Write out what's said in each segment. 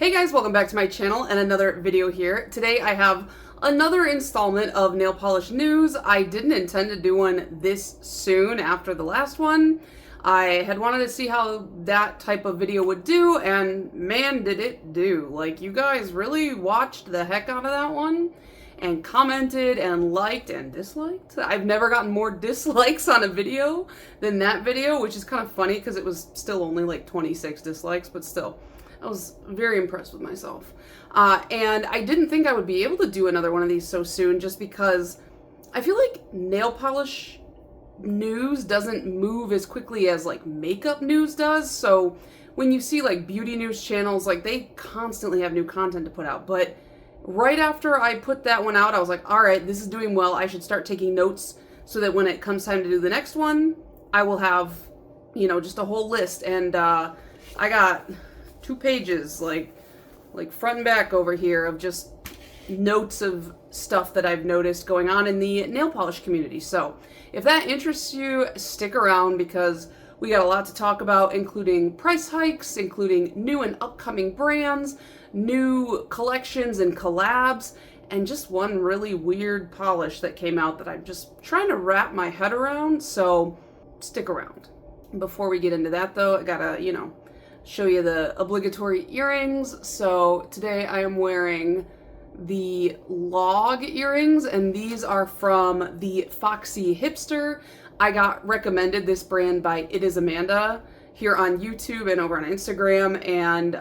Hey guys, welcome back to my channel and another video here. Today I have another installment of nail polish news. I didn't intend to do one this soon after the last one. I had wanted to see how that type of video would do, and man did it do. Like, you guys really watched the heck out of that one and commented and liked and disliked. I've never gotten more dislikes on a video than that video, which is kind of funny because it was still only like 26 dislikes, but still. I was very impressed with myself. And I didn't think I would be able to do another one of these so soon just because I feel like nail polish news doesn't move as quickly as like makeup news does. So when you see like beauty news channels, like they constantly have new content to put out. But right after I put that one out, I was like, all right, this is doing well. I should start taking notes so that when it comes time to do the next one, I will have, you know, just a whole list. And I got 2 pages, like front and back over here, of just notes of stuff that I've noticed going on in the nail polish community. So if that interests you, stick around because we got a lot to talk about, including price hikes, including new and upcoming brands, new collections and collabs, and just one really weird polish that came out that I'm just trying to wrap my head around. So stick around. Before we get into that though, I gotta, show you the obligatory earrings. So today I am wearing the log earrings, and these are from the Foxy Hipster. I got recommended this brand by It Is Amanda here on YouTube and over on Instagram, and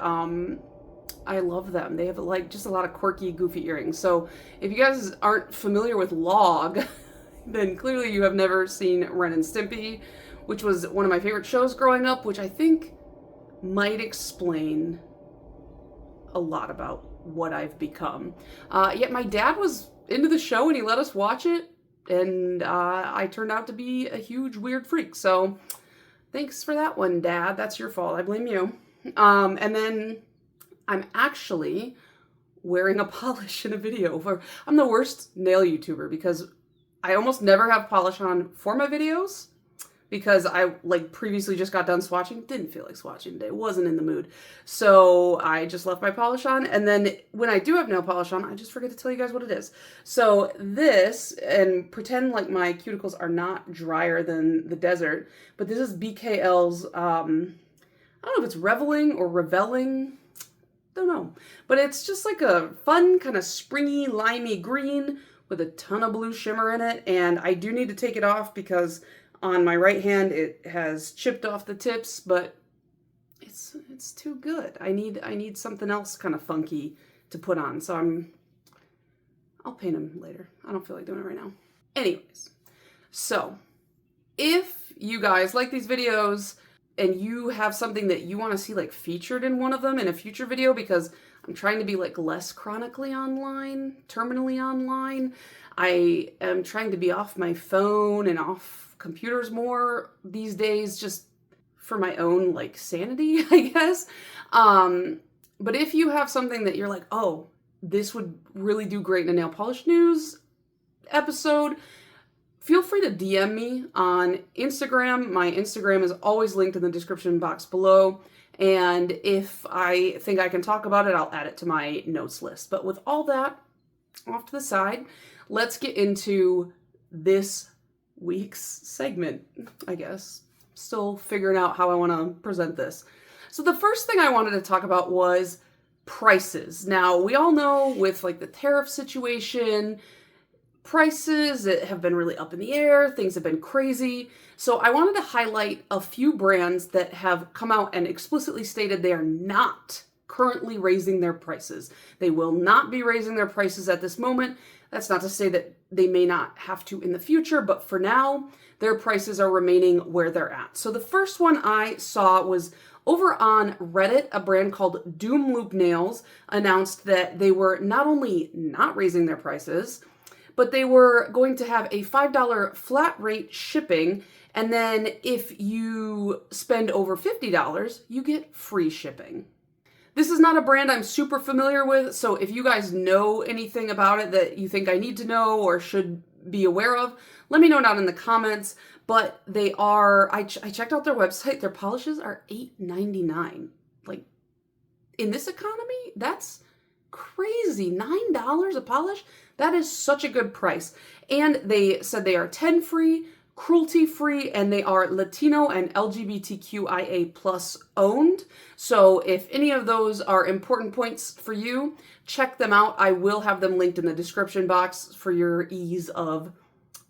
I love them. They have like just a lot of quirky, goofy earrings. So if you guys aren't familiar with log, then clearly you have never seen Ren and Stimpy, which was one of my favorite shows growing up, which I think might explain a lot about what I've become. Yet my dad was into the show and he let us watch it, and I turned out to be a huge weird freak. So thanks for that one, Dad. That's your fault. I blame you. And then I'm actually wearing a polish in a video. I'm the worst nail YouTuber because I almost never have polish on for my videos, because I previously just got done swatching, didn't feel like swatching today, wasn't in the mood. So I just left my polish on, and then when I do have nail polish on, I just forget to tell you guys what it is. So this, and pretend like my cuticles are not drier than the desert, but this is BKL's, I don't know if it's Reveling or Reveling, don't know. But it's just like a fun kind of springy, limey green with a ton of blue shimmer in it, and I do need to take it off because on my right hand, it has chipped off the tips, but it's too good. I need something else kind of funky to put on. So I'll paint them later. I don't feel like doing it right now. Anyways, so if you guys like these videos and you have something that you want to see like featured in one of them in a future video, because I'm trying to be like less chronically online, terminally online. I am trying to be off my phone and off computers more these days, just for my own like sanity, I guess. But if you have something that you're like, oh, this would really do great in a nail polish news episode, feel free to DM me on Instagram. My Instagram is always linked in the description box below. And if I think I can talk about it, I'll add it to my notes list. But with all that off to the side, let's get into this week's segment, I guess. Still figuring out how I want to present this. So the first thing I wanted to talk about was prices. Now, we all know with like the tariff situation, prices that have been really up in the air, things have been crazy. So I wanted to highlight a few brands that have come out and explicitly stated they are not currently raising their prices. They will not be raising their prices at this moment. That's not to say that they may not have to in the future, but for now, their prices are remaining where they're at. So the first one I saw was over on Reddit. A brand called Doom Loop Nails announced that they were not only not raising their prices, but they were going to have a $5 flat rate shipping. And then if you spend over $50, you get free shipping. This is not a brand I'm super familiar with, so if you guys know anything about it that you think I need to know or should be aware of, let me know down in the comments. But they are, I checked out their website, their polishes are $8.99. Like, in this economy, that's crazy. $9 a polish? That is such a good price. And they said they are 10 free, cruelty free, and they are Latino and LGBTQIA plus owned. So if any of those are important points for you, check them out. I will have them linked in the description box for your ease of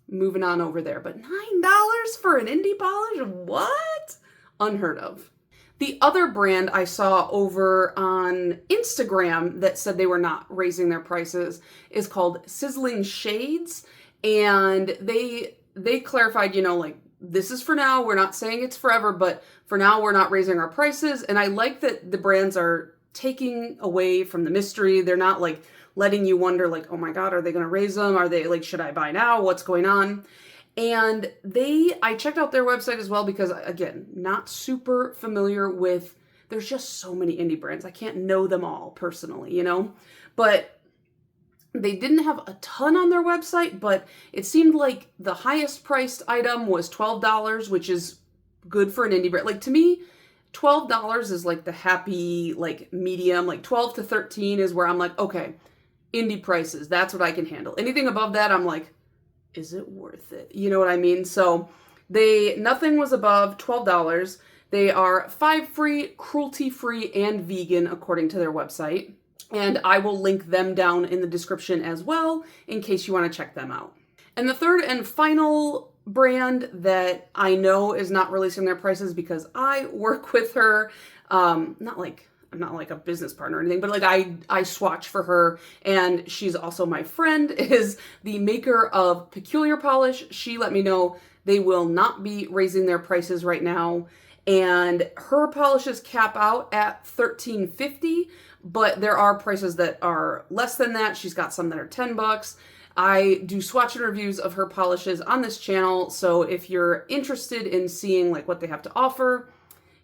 moving on over there. But $9 for an indie polish? What? Unheard of. The other brand I saw over on Instagram that said they were not raising their prices is called Sizzling Shades. And they clarified, like, this is for now. We're not saying it's forever, but for now we're not raising our prices. And I like that the brands are taking away from the mystery. They're not like letting you wonder, like, oh my God, are they going to raise them? Are they like, should I buy now? What's going on? And I checked out their website as well because, again, not super familiar with, there's just so many indie brands. I can't know them all personally, but they didn't have a ton on their website, but it seemed like the highest priced item was $12, which is good for an indie brand. Like, to me, $12 is like the happy, like, medium. Like 12 to 13 is where I'm like, okay, indie prices, that's what I can handle. Anything above that, I'm like, is it worth it? You know what I mean? So nothing was above $12. They are 5 free, cruelty free, and vegan according to their website. And I will link them down in the description as well in case you want to check them out. And the third and final brand that I know is not releasing their prices because I work with her, I'm not like a business partner or anything, but like I swatch for her, and she's also my friend, is the maker of Peculiar Polish. She let me know they will not be raising their prices right now, and her polishes cap out at $13.50, but there are prices that are less than that. She's got some that are $10. I do swatch and reviews of her polishes on this channel, so if you're interested in seeing like what they have to offer,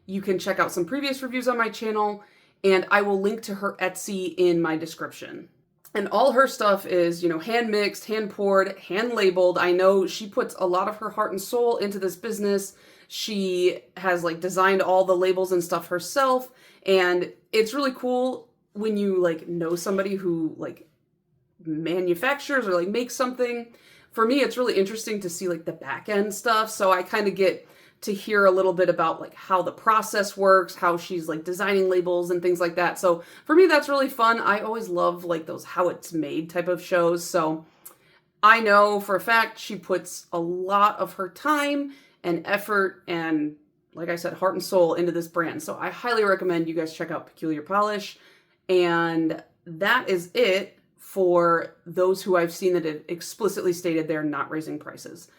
you can check out some previous reviews on my channel, and I will link to her Etsy in my description. And all her stuff is, hand mixed, hand poured, hand labeled. I know she puts a lot of her heart and soul into this business. She has like designed all the labels and stuff herself. And it's really cool when you like know somebody who like manufactures or like makes something. For me, it's really interesting to see like the back end stuff. So I kind of get to hear a little bit about like how the process works, how she's like designing labels and things like that. So for me, that's really fun. I always love like those how it's made type of shows. So I know for a fact she puts a lot of her time and effort and, like I said, heart and soul into this brand. So I highly recommend you guys check out Peculiar Polish. And that is it for those who I've seen that have explicitly stated they're not raising prices.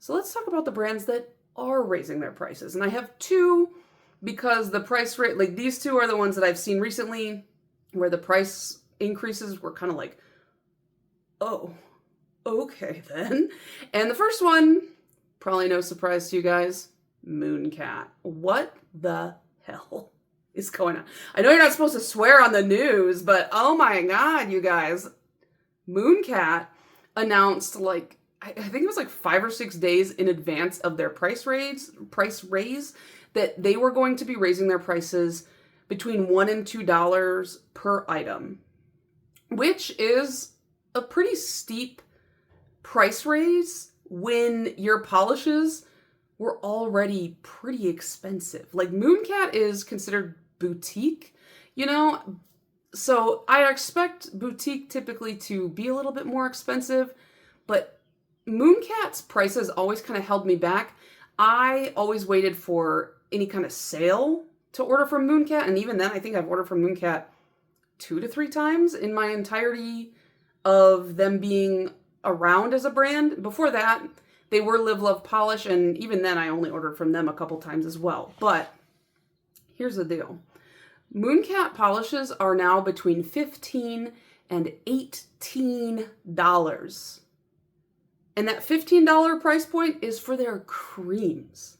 So let's talk about the brands that are raising their prices. And I have two because the price rate, like these two are the ones that I've seen recently where the price increases were kind of like, oh, okay then. And the first one, probably no surprise to you guys, Mooncat. What the hell is going on? I know you're not supposed to swear on the news, but oh my God, you guys. Mooncat announced like, I think it was like 5 or 6 days in advance of their price raise that they were going to be raising their prices between $1 and $2 per item, which is a pretty steep price raise when your polishes were already pretty expensive. Like Mooncat is considered boutique, so I expect boutique typically to be a little bit more expensive, but Mooncat's prices always kind of held me back. I always waited for any kind of sale to order from Mooncat, and even then I think I've ordered from Mooncat 2 to 3 times in my entirety of them being around as a brand. Before that, they were Live Love Polish, and even then I only ordered from them a couple times as well. But here's the deal. Mooncat polishes are now between $15 and $18. And that $15 price point is for their creams.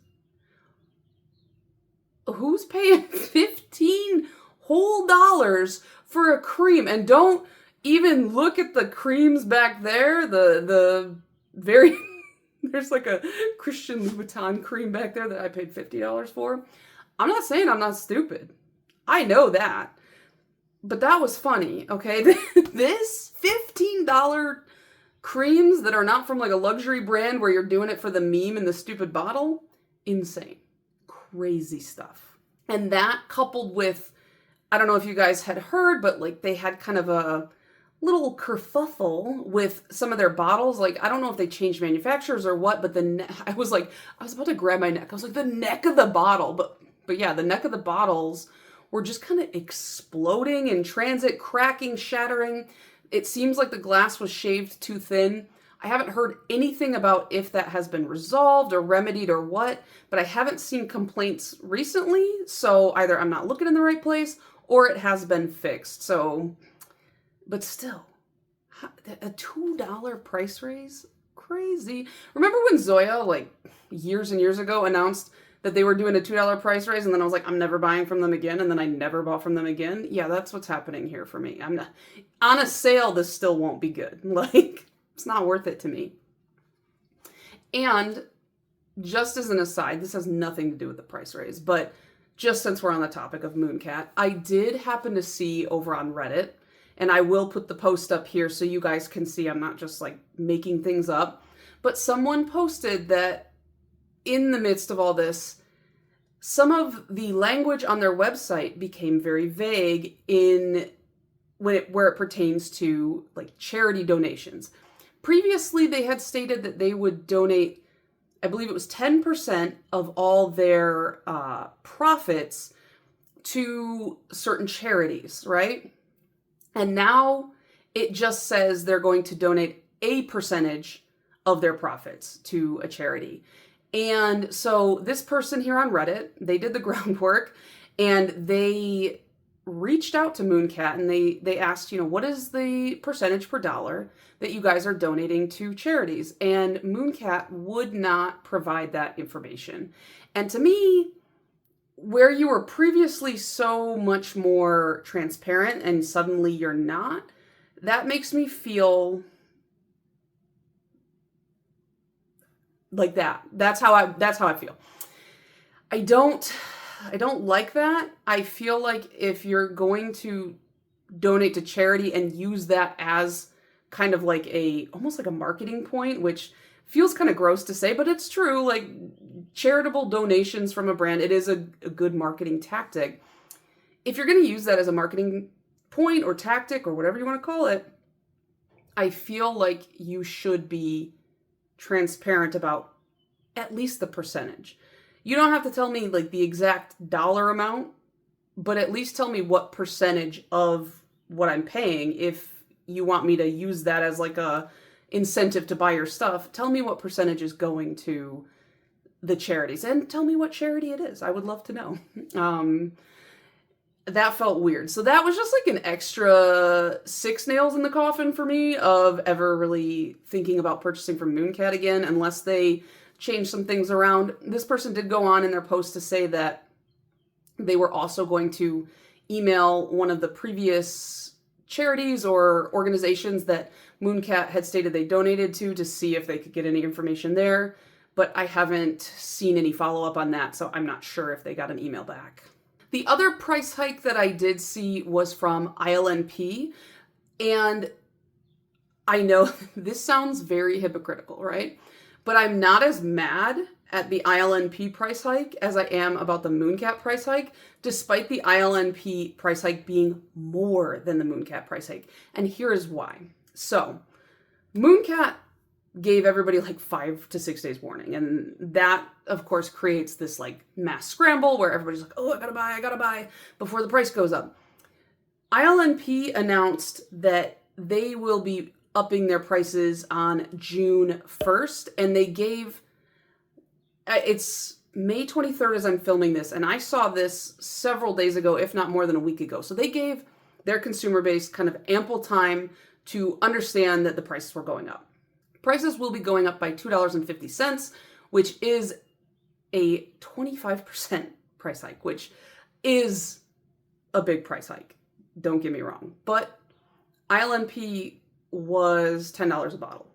Who's paying $15 whole for a cream? And don't even look at the creams back there. The very, there's like a Christian Louboutin cream back there that I paid $50 for. I'm not saying I'm not stupid. I know that. But that was funny, okay? This $15 creams that are not from like a luxury brand where you're doing it for the meme and the stupid bottle, insane. Crazy stuff. And that coupled with, I don't know if you guys had heard, but like they had kind of a little kerfuffle with some of their bottles. Like, I don't know if they changed manufacturers or what, but I was about to grab my neck. I was like, the neck of the bottle. But yeah, the neck of the bottles were just kind of exploding in transit, cracking, shattering. It seems like the glass was shaved too thin. I haven't heard anything about if that has been resolved or remedied or what, but I haven't seen complaints recently. So either I'm not looking in the right place or it has been fixed. So, but still, a $2 price raise? Crazy. Remember when Zoya, like years and years ago, announced that they were doing a $2 price raise, and then I was like, I'm never buying from them again, and then I never bought from them again? Yeah, that's what's happening here for me. I'm not on a sale. This still won't be good. Like, it's not worth it to me. And just as an aside, this has nothing to do with the price raise, but just since we're on the topic of Mooncat, I did happen to see over on Reddit, and I will put the post up here so you guys can see I'm not just like making things up, but someone posted that in the midst of all this, some of the language on their website became very vague where it pertains to like charity donations. Previously, they had stated that they would donate, I believe it was 10% of all their profits to certain charities, right? And now it just says they're going to donate a percentage of their profits to a charity. And so this person here on Reddit, they did the groundwork and they reached out to Mooncat and they asked, what is the percentage per dollar that you guys are donating to charities? And Mooncat would not provide that information. And to me, where you were previously so much more transparent and suddenly you're not, that makes me feel like that. That's how I feel. I don't like that. I feel like if you're going to donate to charity and use that as kind of like almost like a marketing point, which feels kind of gross to say, but it's true. Like charitable donations from a brand, it is a good marketing tactic. If you're going to use that as a marketing point or tactic or whatever you want to call it, I feel like you should be transparent about at least the percentage. You don't have to tell me like the exact dollar amount, but at least tell me what percentage of what I'm paying. If you want me to use that as like a incentive to buy your stuff, tell me what percentage is going to the charities and tell me what charity it is. I would love to know. That felt weird. So that was just like an extra 6 nails in the coffin for me of ever really thinking about purchasing from Mooncat again, unless they change some things around. This person did go on in their post to say that they were also going to email one of the previous charities or organizations that Mooncat had stated they donated to see if they could get any information there. But I haven't seen any follow-up on that, so I'm not sure if they got an email back. The other price hike that I did see was from ILNP, and I know this sounds very hypocritical, right? But I'm not as mad at the ILNP price hike as I am about the Mooncat price hike, despite the ILNP price hike being more than the Mooncat price hike. And here is why. So, Mooncat gave everybody like 5 to 6 days warning. And that, of course, creates this like mass scramble where everybody's like, oh, I gotta buy before the price goes up. ILNP announced that they will be upping their prices on June 1st. And they gave, it's May 23rd as I'm filming this. And I saw this several days ago, if not more than a week ago. So they gave their consumer base kind of ample time to understand that the prices were going up. Prices will be going up by $2.50, which is a 25% price hike, which is a big price hike. Don't get me wrong. But ILNP was $10 a bottle.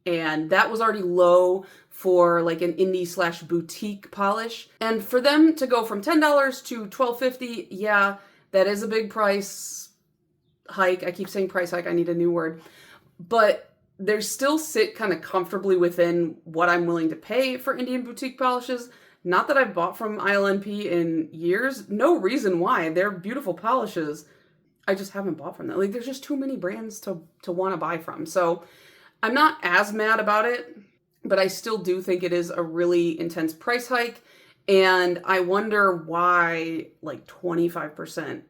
And that was already low for like an indie / boutique polish. And for them to go from $10 to $12.50, yeah, that is a big price. hike. I keep saying price hike. I need a new word. But they still sit kind of comfortably within what I'm willing to pay for Indian boutique polishes. Not that I've bought from ILNP in years. No reason why. They're beautiful polishes. I just haven't bought from them. Like, there's just too many brands to want to buy from. So I'm not as mad about it, but I still do think it is a really intense price hike. And I wonder why like 25%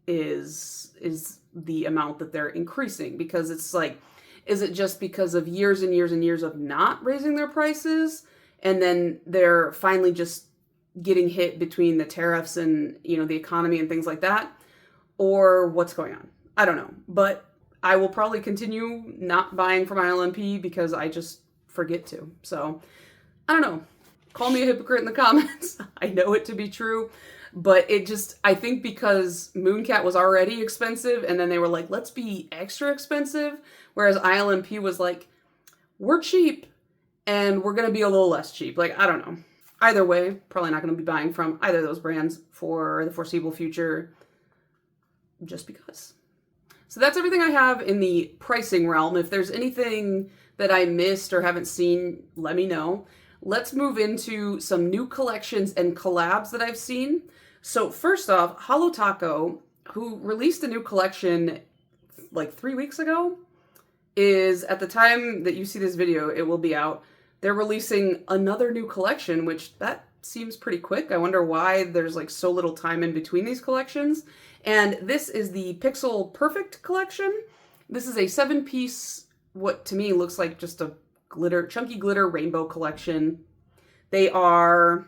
is the amount that they're increasing. Because it's like, is it just because of years and years and years of not raising their prices? And then they're finally just getting hit between the tariffs and, you know, the economy and things like that? Or what's going on? I don't know. But I will probably continue not buying from ILNP because I just forget to. So, I don't know. Call me a hypocrite in the comments. I know it to be true. But it just, I think because Mooncat was already expensive and then they were like, let's be extra expensive. Whereas ILNP was like, we're cheap and we're going to be a little less cheap. Like, I don't know. Either way, probably not going to be buying from either of those brands for the foreseeable future. Just because. So that's everything I have in the pricing realm. If there's anything that I missed or haven't seen, let me know. Let's move into some new collections and collabs that I've seen. So first off, Holo Taco, who released a new collection like 3 weeks ago, is, at the time that you see this video, it will be out. They're releasing another new collection, which that seems pretty quick. I wonder why there's like so little time in between these collections. And this is the Pixel Perfect collection. This is a 7-piece, what to me looks like just a chunky glitter rainbow collection. They are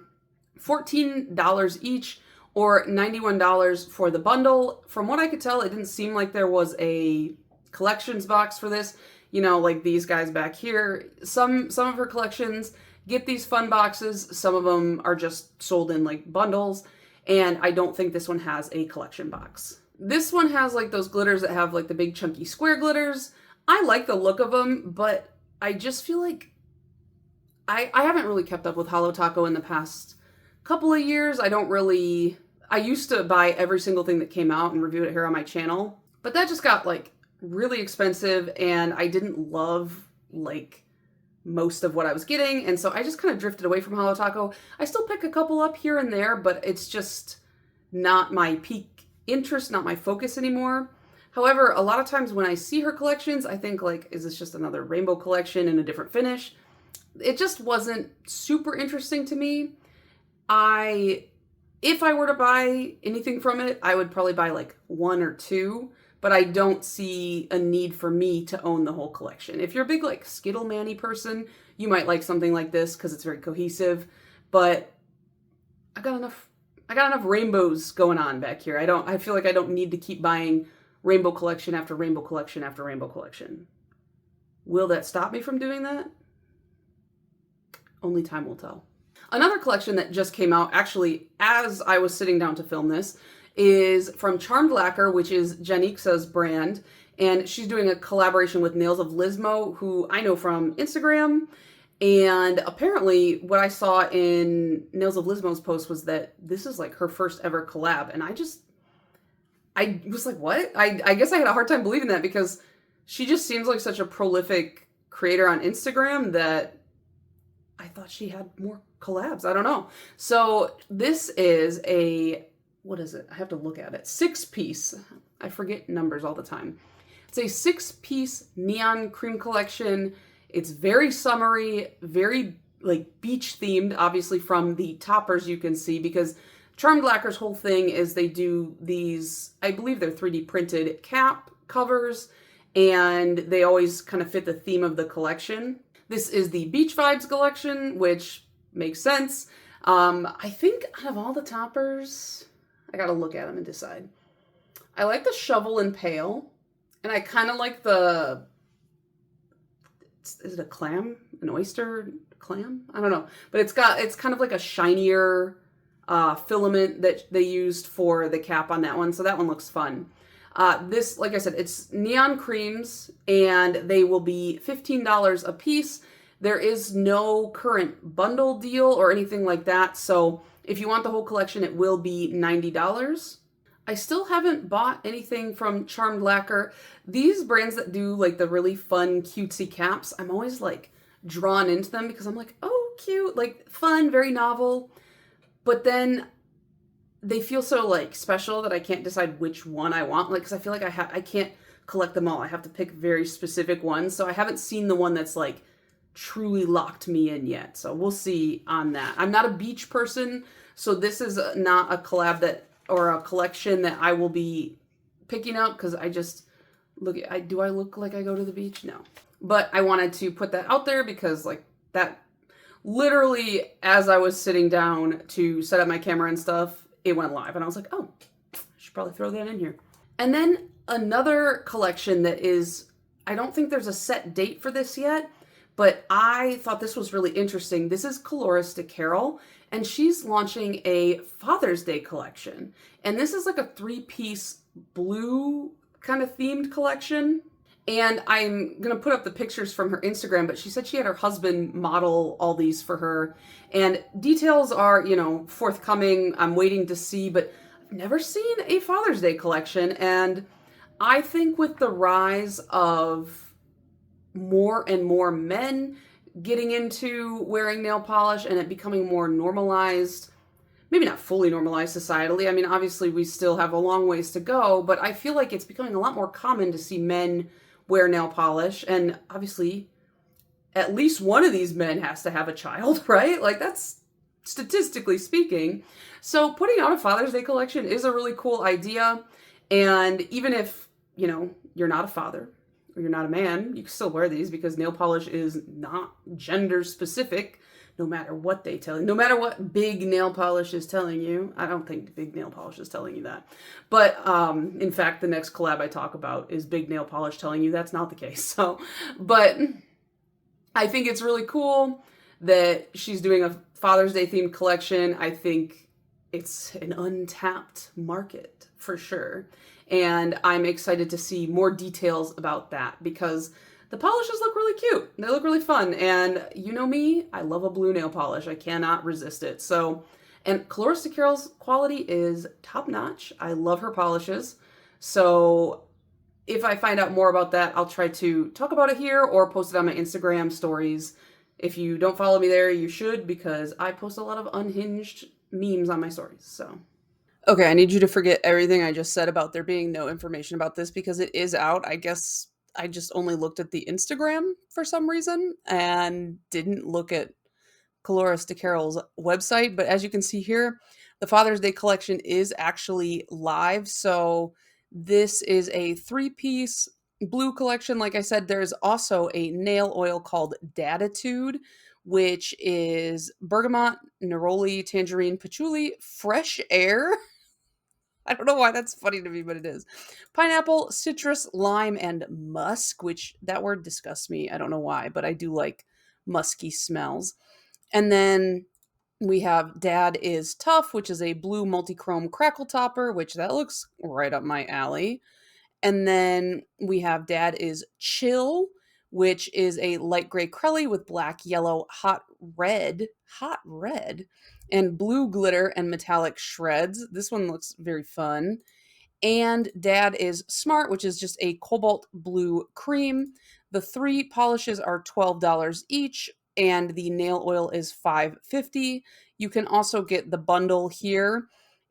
$14 each or $91 for the bundle. From what I could tell, it didn't seem like there was a collections box for this. You know, like these guys back here. Some of her collections get these fun boxes. Some of them are just sold in like bundles. And I don't think this one has a collection box. This one has like those glitters that have like the big chunky square glitters. I like the look of them, but I just feel like I haven't really kept up with Holo Taco in the past couple of years. I used to buy every single thing that came out and review it here on my channel, but that just got like really expensive and I didn't love like most of what I was getting, and so I just kind of drifted away from Holo Taco. I still pick a couple up here and there, but it's just not my peak interest, not my focus anymore. However, a lot of times when I see her collections, I think like, is this just another rainbow collection in a different finish? It just wasn't super interesting to me. If I were to buy anything from it, I would probably buy like 1 or 2, but I don't see a need for me to own the whole collection. If you're a big like Skittle Manny person, you might like something like this because it's very cohesive, but I got enough rainbows going on back here. I feel like I don't need to keep buying rainbow collection after rainbow collection after rainbow collection. Will that stop me from doing that? Only time will tell. Another collection that just came out, actually, as I was sitting down to film this, is from Charmed Lacquer, which is Janixa's brand, and she's doing a collaboration with Nails of Lismo, who I know from Instagram, and apparently what I saw in Nails of Lismo's post was that this is like her first ever collab, and I was like, what? I guess I had a hard time believing that because she just seems like such a prolific creator on Instagram that I thought she had more collabs. I don't know. So this is what is it? I have to look at it. 6-piece. I forget numbers all the time. It's a 6-piece neon cream collection. It's very summery, very like beach themed, obviously from the toppers you can see, because Charmed Lacquer's whole thing is they do these, I believe they're 3D printed cap covers, and they always kind of fit the theme of the collection. This is the Beach Vibes collection, which makes sense. I think out of all the toppers, I gotta look at them and decide. I like the Shovel and Pail, and I kind of like is it a clam? An oyster clam? I don't know. But it's kind of like a shinier filament that they used for the cap on that one, so that one looks fun. This, like I said, it's neon creams, and they will be $15 a piece. There is no current bundle deal or anything like that, so if you want the whole collection, it will be $90. I still haven't bought anything from Charmed Lacquer. These brands that do like the really fun cutesy caps, I'm always like drawn into them because I'm like, oh, cute, like fun, very novel. But then they feel so like special that I can't decide which one I want. Like, because I feel like I can't collect them all. I have to pick very specific ones. So I haven't seen the one that's like truly locked me in yet. So we'll see on that. I'm not a beach person, so this is not a collab that or a collection that I will be picking up because I just do I look like I go to the beach? No. But I wanted to put that out there because like that literally as I was sitting down to set up my camera and stuff, it went live and I was like, "Oh, I should probably throw that in here." And then another collection that is I don't think there's a set date for this yet, but I thought this was really interesting. This is Collabs Carol, and she's launching a Father's Day collection. And this is like a three-piece blue kind of themed collection. And I'm going to put up the pictures from her Instagram, but she said she had her husband model all these for her. And details are, forthcoming. I'm waiting to see, but I've never seen a Father's Day collection. And I think with the rise of more and more men getting into wearing nail polish and it becoming more normalized, maybe not fully normalized societally. I mean, obviously we still have a long ways to go, but I feel like it's becoming a lot more common to see men wear nail polish. And obviously, at least one of these men has to have a child, right? Like that's statistically speaking. So putting out a Father's Day collection is a really cool idea. And even if, you're not a father or you're not a man, you can still wear these because nail polish is not gender specific. No matter what they tell you, no matter what big nail polish is telling you. I don't think big nail polish is telling you that. But in fact, the next collab I talk about is big nail polish telling you that's not the case. So, but I think it's really cool that she's doing a Father's Day themed collection. I think it's an untapped market for sure. And I'm excited to see more details about that because the polishes look really cute. They look really fun. And you know me, I love a blue nail polish. I cannot resist it. So, and Collabs Carol's quality is top notch. I love her polishes. So if I find out more about that, I'll try to talk about it here or post it on my Instagram stories. If you don't follow me there, you should because I post a lot of unhinged memes on my stories. So. Okay, I need you to forget everything I just said about there being no information about this because it is out. I guess I just only looked at the Instagram for some reason and didn't look at Collabs Carol's website. But as you can see here, the Father's Day collection is actually live. So this is a three-piece blue collection. Like I said, there's also a nail oil called Datitude, which is bergamot, neroli, tangerine, patchouli, fresh air. I don't know why that's funny to me, but it is. Pineapple, citrus, lime, and musk, which that word disgusts me. I don't know why, but I do like musky smells. And then we have Dad is Tough, which is a blue multi-chrome crackle topper, which that looks right up my alley. And then we have Dad is Chill, which is a light gray Crelly with black, yellow, hot red, and blue glitter and metallic shreds. This one looks very fun. And Dad is Smart, which is just a cobalt blue cream. The three polishes are $12 each, and the nail oil is $5.50. You can also get the bundle here,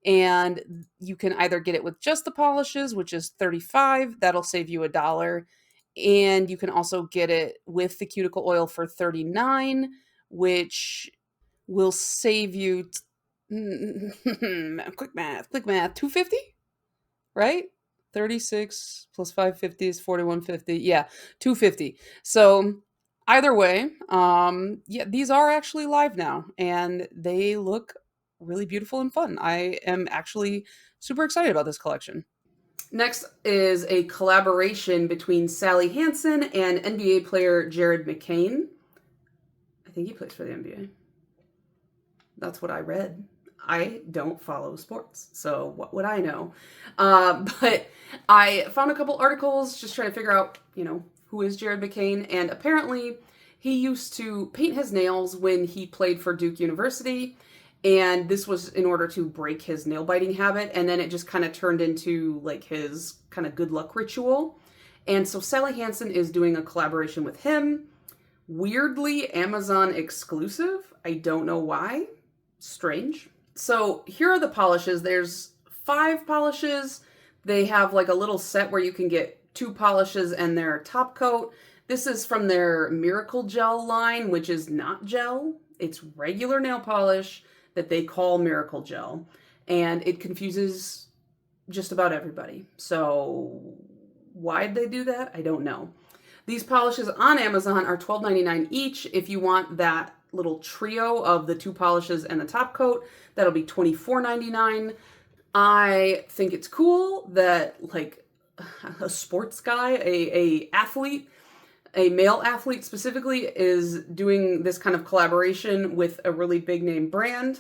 and you can either get it with just the polishes, which is $35. That'll save you $1. And you can also get it with the cuticle oil for $39, which will save you quick math, $2.50, right? 36 plus 550 is 41.50. Yeah, $2.50. So either way, yeah, these are actually live now and they look really beautiful and fun. I am actually super excited about this collection. Next is a collaboration between Sally Hansen and NBA player Jared McCain. I think he plays for the NBA. That's what I read. I don't follow sports, so what would I know? But I found a couple articles just trying to figure out, who is Jared McCain, and apparently he used to paint his nails when he played for Duke University, And this was in order to break his nail biting habit. And then it just kind of turned into like his kind of good luck ritual. And so Sally Hansen is doing a collaboration with him. Weirdly, Amazon exclusive. I don't know why. Strange. So here are the polishes. There's 5 polishes. They have like a little set where you can get 2 polishes and their top coat. This is from their Miracle Gel line, which is not gel. It's regular nail polish that they call Miracle Gel. And it confuses just about everybody. So why'd they do that? I don't know. These polishes on Amazon are $12.99 each. If you want that little trio of the 2 polishes and the top coat, that'll be $24.99. I think it's cool that like a sports guy, a athlete, a male athlete specifically, is doing this kind of collaboration with a really big name brand.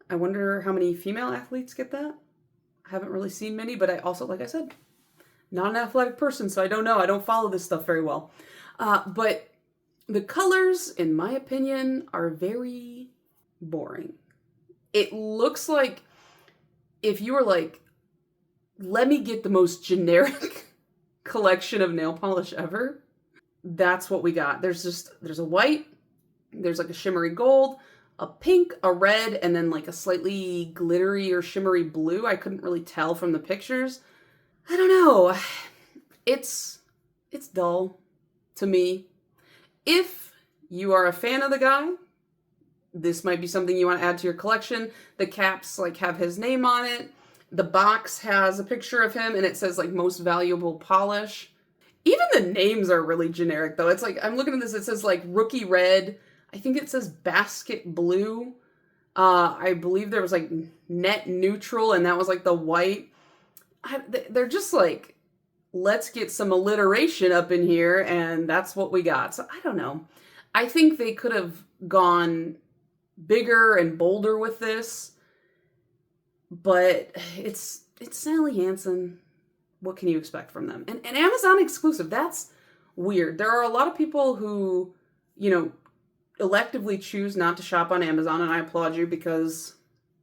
I wonder how many female athletes get that. I haven't really seen many, but I also, like I said, not an athletic person, so I don't know. I don't follow this stuff very well. But the colors, in my opinion, are very boring. It looks like if you were like, let me get the most generic collection of nail polish ever, that's what we got. There's a white, there's like a shimmery gold, a pink, a red, and then like a slightly glittery or shimmery blue. I couldn't really tell from the pictures. I don't know. It's dull to me. If you are a fan of the guy, this might be something you want to add to your collection. The caps like have his name on it. The box has a picture of him and it says like most valuable polish. Even the names are really generic though. It's like, I'm looking at this, it says like rookie red. I think it says basket blue. I believe there was like net neutral and that was like the white. They're just like, let's get some alliteration up in here and that's what we got. So I don't know. I think they could have gone bigger and bolder with this, but it's Sally Hansen. What can you expect from them? And Amazon exclusive, that's weird. There are a lot of people who, you know, electively choose not to shop on Amazon, and I applaud you because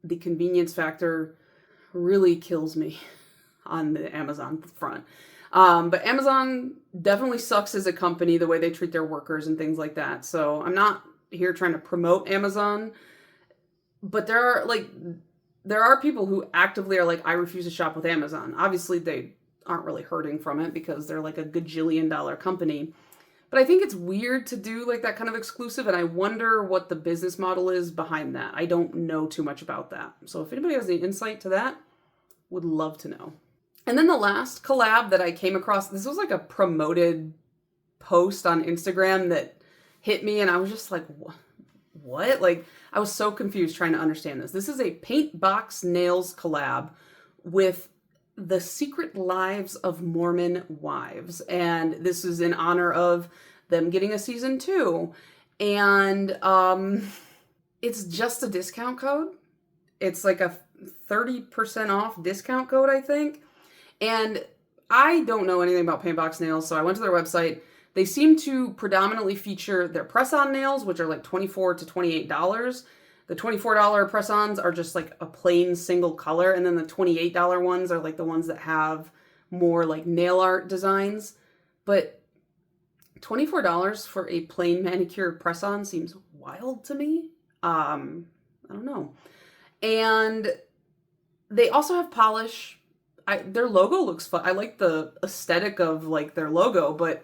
the convenience factor really kills me on the Amazon front. But Amazon definitely sucks as a company, the way they treat their workers and things like that. So I'm not here trying to promote Amazon, but there are people who actively are like, I refuse to shop with Amazon. Obviously they aren't really hurting from it because they're like a gajillion-dollar company. But I think it's weird to do like that kind of exclusive, and I wonder what the business model is behind that. I don't know too much about that. So if anybody has any insight to that, would love to know. And then the last collab that I came across, this was like a promoted post on Instagram that hit me, and I was just like, what? Like, I was so confused trying to understand this. This is a Paint Box Nails collab with The Secret Lives of Mormon Wives. And this is in honor of them getting a season 2. And it's just a discount code. It's like a 30% off discount code, I think. And I don't know anything about Paint Box Nails, so I went to their website. They seem to predominantly feature their press-on nails, which are like $24 to $28. The $24 press-ons are just like a plain single color, and then the $28 ones are like the ones that have more like nail art designs. But $24 for a plain manicure press-on seems wild to me. I don't know. And they also have polish. Their logo looks fun. I like the aesthetic of like their logo, but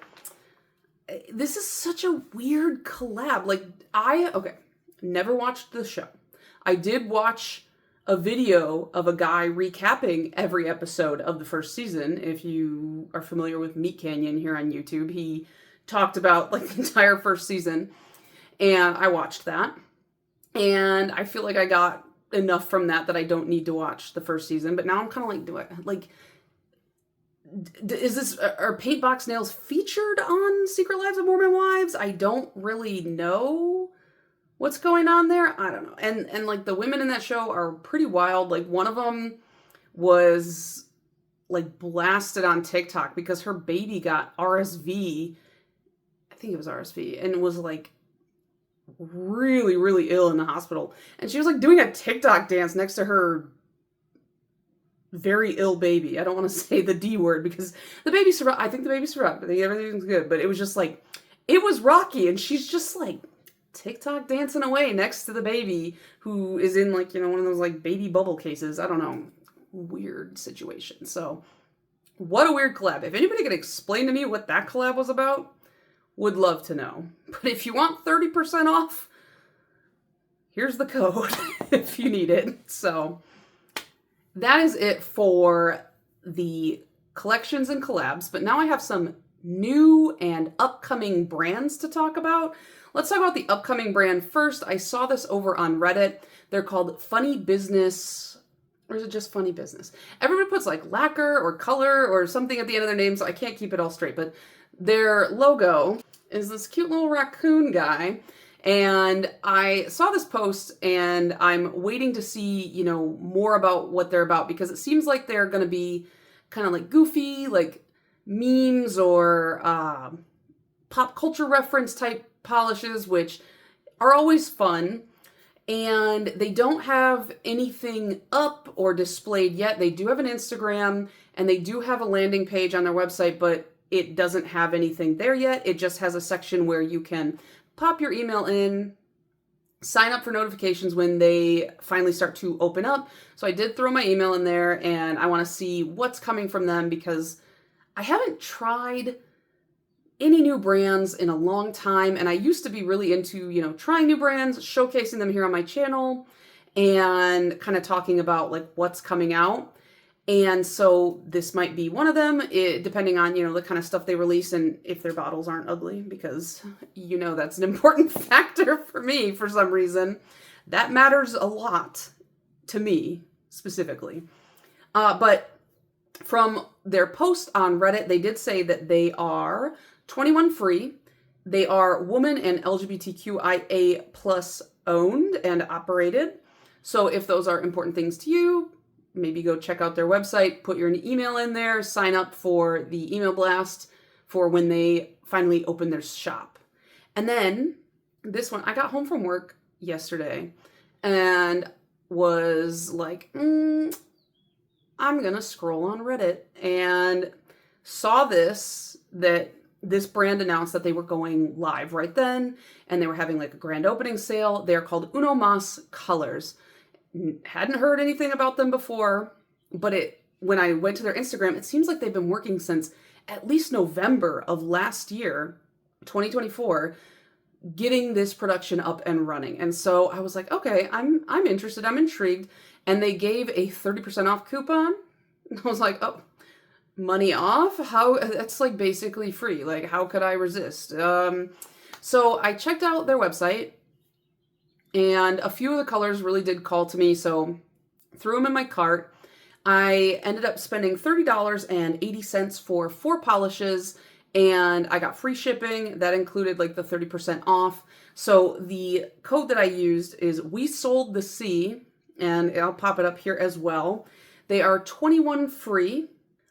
this is such a weird collab. Like, okay, never watched the show. I did watch a video of a guy recapping every episode of the first season. If you are familiar with Meat Canyon here on YouTube, he talked about like the entire first season, and I watched that. And I feel like I got enough from that I don't need to watch the first season. But now I'm kind of like, are Paint Box Nails featured on Secret Lives of Mormon Wives? I don't really know what's going on there. I don't know. And like the women in that show are pretty wild. Like one of them was like blasted on TikTok because her baby got RSV. I think it was RSV, and was like really, really ill in the hospital. And she was like doing a TikTok dance next to her very ill baby. I don't want to say the D word because the baby survived. I think the baby survived. I think everything's good. But it was just like, it was rocky. And she's just like TikTok dancing away next to the baby who is in like, one of those like baby bubble cases. I don't know. Weird situation. So what a weird collab. If anybody could explain to me what that collab was about, would love to know. But if you want 30% off, here's the code if you need it. So that is it for the collections and collabs. But now I have some new and upcoming brands to talk about. Let's talk about the upcoming brand first. I saw this over on Reddit. They're called Funny Business, or is it just Funny Business? Everybody puts like lacquer or color or something at the end of their name, so I can't keep it all straight. But their logo is this cute little raccoon guy. And I saw this post and I'm waiting to see, more about what they're about because it seems like they're going to be kind of like goofy, like memes or pop culture reference type polishes, which are always fun. And they don't have anything up or displayed yet. They do have an Instagram and they do have a landing page on their website, but it doesn't have anything there yet. It just has a section where you can pop your email in, sign up for notifications when they finally start to open up. So I did throw my email in there and I want to see what's coming from them because I haven't tried any new brands in a long time. And I used to be really into, trying new brands, showcasing them here on my channel and kind of talking about like what's coming out. And so this might be one of them, depending on, the kind of stuff they release and if their bottles aren't ugly, because, that's an important factor for me for some reason. That matters a lot to me specifically. But from their post on Reddit, they did say that they are 21 free. They are woman and LGBTQIA plus owned and operated. So if those are important things to you, maybe go check out their website, put your email in there, sign up for the email blast for when they finally open their shop. And then this one, I got home from work yesterday and was like, I'm going to scroll on Reddit and saw that this brand announced that they were going live right then and they were having like a grand opening sale. They're called Uno Mas Colors. Hadn't heard anything about them before, but when I went to their Instagram, it seems like they've been working since at least November of last year, 2024, getting this production up and running. And so I was like, okay, I'm interested, I'm intrigued. And they gave a 30% off coupon. I was like, oh, money off? How? That's like basically free. Like, how could I resist? So I checked out their website. And a few of the colors really did call to me, so threw them in my cart. I ended up spending $30.80 for 4 polishes, and I got free shipping. That included like the 30% off. So the code that I used is We Sold the Sea, and I'll pop it up here as well. They are 21 free.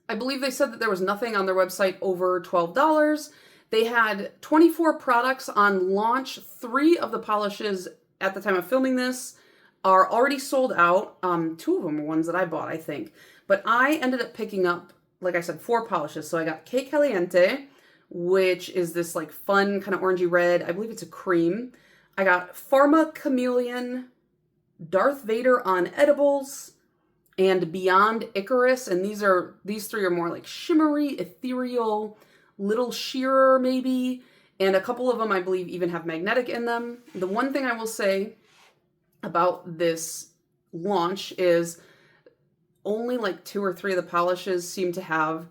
I believe they said that there was nothing on their website over $12. They had 24 products on launch. 3 of the polishes at the time of filming this are already sold out. 2 of them were ones that I bought, I think. But I ended up picking up, like I said, 4 polishes. So I got Que Caliente, which is this like fun kind of orangey red. I believe it's a cream. I got Pharma Chameleon, Darth Vader on Edibles, and Beyond Icarus. And these 3 are more like shimmery, ethereal, little shearer maybe. And a couple of them, I believe, even have magnetic in them. The one thing I will say about this launch is only like 2 or 3 of the polishes seem to have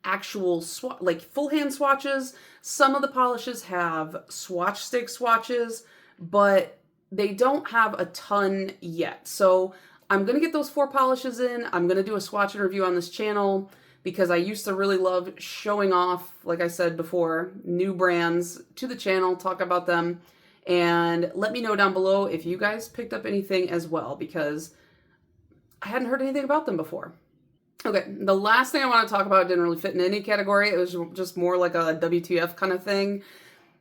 actual like full hand swatches. Some of the polishes have swatch stick swatches, but they don't have a ton yet. So I'm going to get those 4 polishes in. I'm going to do a swatch and review on this channel, because I used to really love showing off, like I said before, new brands to the channel, talk about them, and let me know down below if you guys picked up anything as well, because I hadn't heard anything about them before. Okay, the last thing I want to talk about didn't really fit in any category. It was just more like a WTF kind of thing.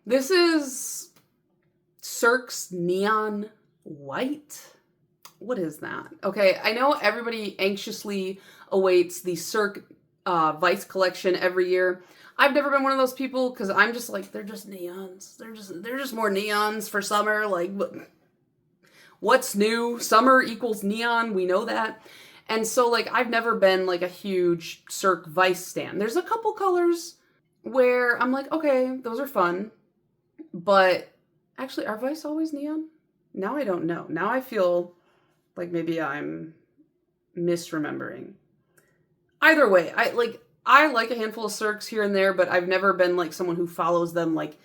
This is Cirque's Neon White. What is that? Okay, I know everybody anxiously awaits the Cirque Vice collection every year. I've never been one of those people because I'm just like, they're just neons. They're just more neons for summer. Like, what's new? Summer equals neon. We know that. And so, like, I've never been like a huge Cirque Vice stan. There's a couple colors where I'm like, okay, those are fun. But actually, are Vice always neon? Now I don't know. Now I feel like maybe I'm misremembering. Either way, I like a handful of Cirques here and there, but I've never been like someone who follows them like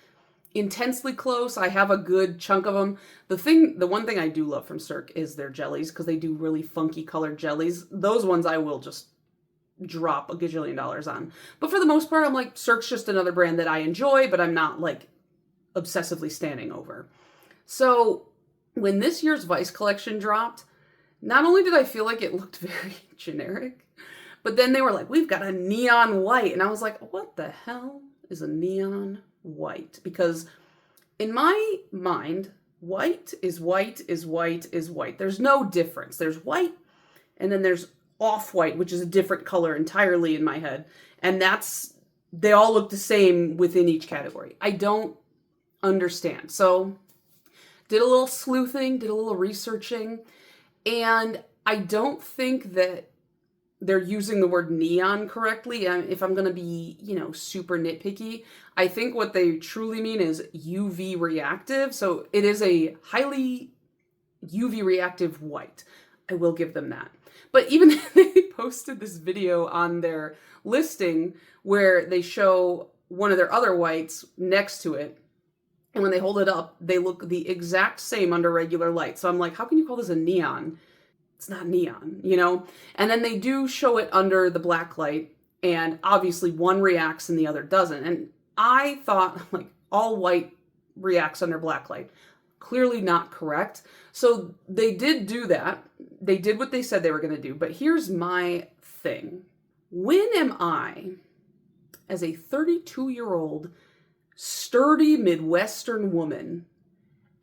intensely close. I have a good chunk of them. The one thing I do love from Cirque is their jellies, because they do really funky colored jellies. Those ones I will just drop a gajillion dollars on. But for the most part, I'm like, Cirque's just another brand that I enjoy, but I'm not like obsessively standing over. So when this year's Vice collection dropped, not only did I feel like it looked very generic, but then they were like, we've got a neon white. And I was like, what the hell is a neon white? Because in my mind, white is white is white is white. There's no difference. There's white, and then there's off-white, which is a different color entirely in my head. And they all look the same within each category. I don't understand. So did a little sleuthing, did a little researching, and I don't think that they're using the word neon correctly. If I'm going to be, super nitpicky, I think what they truly mean is UV reactive. So it is a highly UV reactive white. I will give them that. But even they posted this video on their listing where they show one of their other whites next to it. And when they hold it up, they look the exact same under regular light. So I'm like, how can you call this a neon? It's not neon, And then they do show it under the black light, and obviously one reacts and the other doesn't. And I thought, like, all white reacts under black light. Clearly not correct. So they did do that. They did what they said they were going to do. But here's my thing. When am I, as a 32-year-old sturdy Midwestern woman,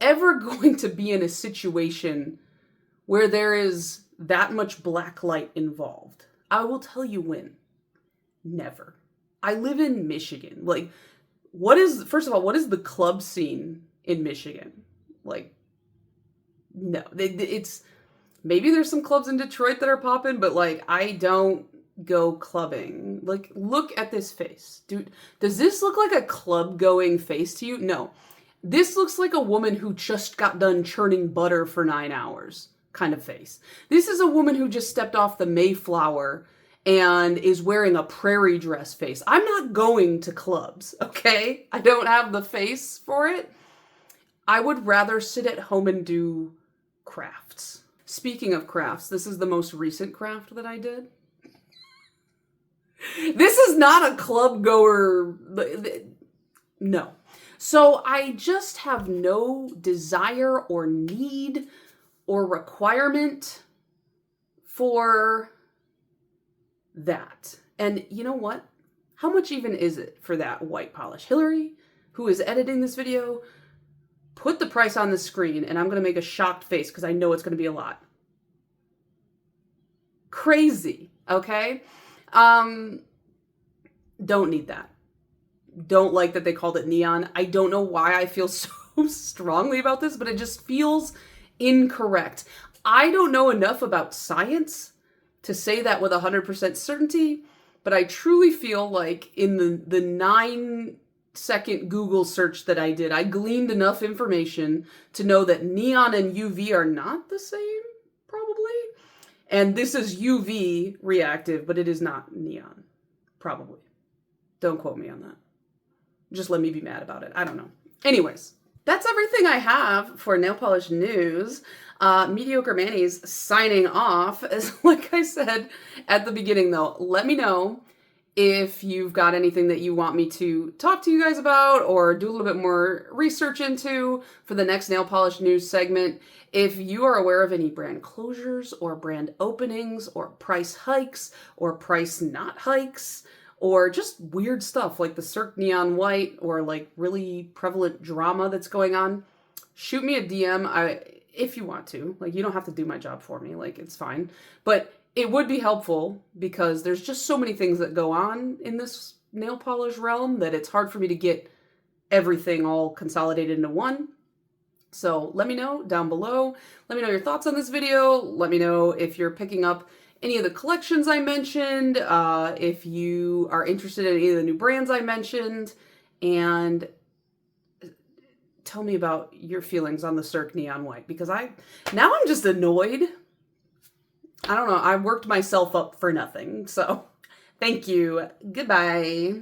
ever going to be in a situation where there is that much black light involved? I will tell you when. Never. I live in Michigan. Like, first of all, what is the club scene in Michigan? Like, no. It's, maybe there's some clubs in Detroit that are popping, but like, I don't go clubbing. Like, look at this face. Dude, does this look like a club-going face to you? No. This looks like a woman who just got done churning butter for 9 hours kind of face. This is a woman who just stepped off the Mayflower and is wearing a prairie dress face. I'm not going to clubs, okay? I don't have the face for it. I would rather sit at home and do crafts. Speaking of crafts, this is the most recent craft that I did. This is not a club goer. No. So I just have no desire or need or requirement for that. And you know what? How much even is it for that white polish? Hillary, who is editing this video, put the price on the screen, and I'm going to make a shocked face because I know it's going to be a lot. Crazy, okay? Don't need that. Don't like that they called it neon. I don't know why I feel so strongly about this, but it just feels incorrect. I don't know enough about science to say that with 100% certainty, but I truly feel like in the 9-second Google search that I did, I gleaned enough information to know that neon and UV are not the same, probably. And this is UV reactive, but it is not neon, probably. Don't quote me on that. Just let me be mad about it. I don't know. Anyways, that's everything I have for nail polish news. Mediocre Manny's signing off. As like I said at the beginning, though, let me know if you've got anything that you want me to talk to you guys about or do a little bit more research into for the next nail polish news segment. If you are aware of any brand closures or brand openings or price hikes or price not hikes, or just weird stuff like the Cirque Neon White or like really prevalent drama that's going on, shoot me a DM. If you want to. Like, you don't have to do my job for me. Like, it's fine. But it would be helpful because there's just so many things that go on in this nail polish realm that it's hard for me to get everything all consolidated into one. So let me know down below. Let me know your thoughts on this video. Let me know if you're picking up any of the collections I mentioned, if you are interested in any of the new brands I mentioned, and tell me about your feelings on the Cirque Neon White, because now I'm just annoyed. I don't know. I worked myself up for nothing. So thank you. Goodbye.